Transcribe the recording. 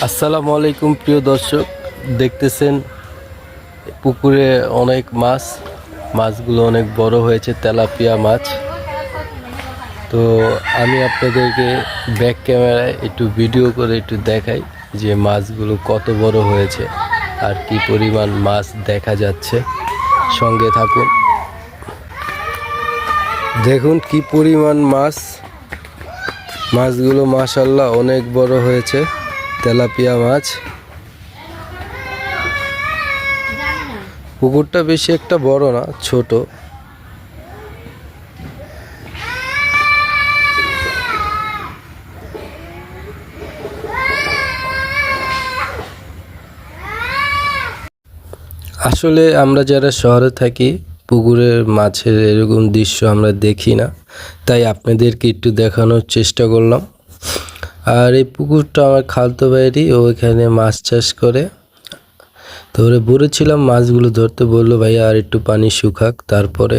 আসসালামু আলাইকুম প্রিয় দর্শক, দেখতেছেন পুকুরে অনেক মাছগুলো অনেক বড় হয়েছে, তেলাপিয়া মাছ। তো আমি আপনাদেরকে ব্যাক ক্যামেরায় একটু ভিডিও করে একটু দেখাই যে মাছগুলো কত বড় হয়েছে আর কি পরিমাণ মাছ দেখা যাচ্ছে। সঙ্গে থাকুন, দেখুন কি পরিমাণ মাছগুলো মাশাআল্লাহ অনেক বড় হয়েছে, তেলাপিয়া মাছ। পুকুরটা বেশি একটা বড় না, ছোট। আসলে আমরা যারা শহরে থাকি পুকুরের মাছের এরকম দৃশ্য আমরা দেখি না, তাই আপনাদেরকে একটু দেখানোর চেষ্টা করলাম। আর এই পুকুরটা আমার খালতো ভাইয়েরই, ও এখানে মাছ চাষ করে। তো বলেছিলাম মাছগুলো ধরতে, বললো ভাইয়া আর একটু পানি শুকাক তারপরে